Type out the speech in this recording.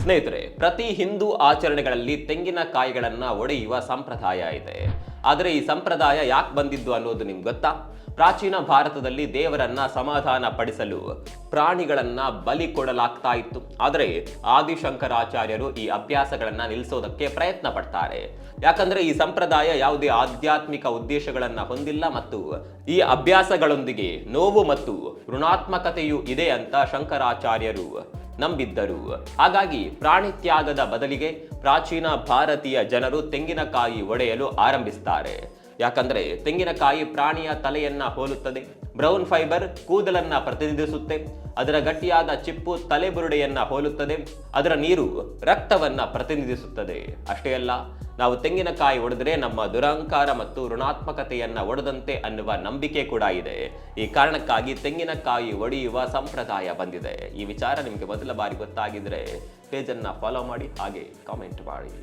ಸ್ನೇಹಿತರೆ, ಪ್ರತಿ ಹಿಂದೂ ಆಚರಣೆಗಳಲ್ಲಿ ತೆಂಗಿನಕಾಯಿಗಳನ್ನ ಒಡೆಯುವ ಸಂಪ್ರದಾಯ ಇದೆ. ಆದರೆ ಈ ಸಂಪ್ರದಾಯ ಯಾಕೆ ಬಂದಿದ್ದು ಅನ್ನೋದು ನಿಮ್ಗೆ ಗೊತ್ತಾ? ಪ್ರಾಚೀನ ಭಾರತದಲ್ಲಿ ದೇವರನ್ನ ಸಮಾಧಾನ ಪಡಿಸಲು ಪ್ರಾಣಿಗಳನ್ನ ಬಲಿ ಕೊಡಲಾಗ್ತಾ ಇತ್ತು. ಆದರೆ ಆದಿಶಂಕರಾಚಾರ್ಯರು ಈ ಅಭ್ಯಾಸಗಳನ್ನ ನಿಲ್ಲಿಸೋದಕ್ಕೆ ಪ್ರಯತ್ನ ಪಡ್ತಾರೆ. ಯಾಕಂದ್ರೆ ಈ ಸಂಪ್ರದಾಯ ಯಾವುದೇ ಆಧ್ಯಾತ್ಮಿಕ ಉದ್ದೇಶಗಳನ್ನ ಹೊಂದಿಲ್ಲ ಮತ್ತು ಈ ಅಭ್ಯಾಸಗಳೊಂದಿಗೆ ನೋವು ಮತ್ತು ಋಣಾತ್ಮಕತೆಯೂ ಇದೆ ಅಂತ ಶಂಕರಾಚಾರ್ಯರು ನಂಬಿದ್ದರು. ಹಾಗಾಗಿ ಪ್ರಾಣಿ ತ್ಯಾಗದ ಬದಲಿಗೆ ಪ್ರಾಚೀನ ಭಾರತೀಯ ಜನರು ತೆಂಗಿನಕಾಯಿ ಒಡೆಯಲು ಆರಂಭಿಸ್ತಾರೆ. ಯಾಕಂದ್ರೆ ತೆಂಗಿನಕಾಯಿ ಪ್ರಾಣಿಯ ತಲೆಯನ್ನ ಹೋಲುತ್ತದೆ. ಬ್ರೌನ್ ಫೈಬರ್ ಕೂದಲನ್ನ ಪ್ರತಿನಿಧಿಸುತ್ತೆ. ಅದರ ಗಟ್ಟಿಯಾದ ಚಿಪ್ಪು ತಲೆಬುರುಡೆಯನ್ನ ಹೋಲುತ್ತದೆ. ಅದರ ನೀರು ರಕ್ತವನ್ನ ಪ್ರತಿನಿಧಿಸುತ್ತದೆ. ಅಷ್ಟೇ ಅಲ್ಲ, ನಾವು ತೆಂಗಿನಕಾಯಿ ಒಡೆದ್ರೆ ನಮ್ಮ ದುರಹಂಕಾರ ಮತ್ತು ಋಣಾತ್ಮಕತೆಯನ್ನ ಒಡೆದಂತೆ ಅನ್ನುವ ನಂಬಿಕೆ ಕೂಡ ಇದೆ. ಈ ಕಾರಣಕ್ಕಾಗಿ ತೆಂಗಿನಕಾಯಿ ಒಡೆಯುವ ಸಂಪ್ರದಾಯ ಬಂದಿದೆ. ಈ ವಿಚಾರ ನಿಮಗೆ ಮೊದಲ ಬಾರಿ ಗೊತ್ತಾಗಿದ್ರೆ ಪೇಜನ್ನು ಫಾಲೋ ಮಾಡಿ, ಹಾಗೆ ಕಾಮೆಂಟ್ ಮಾಡಿ.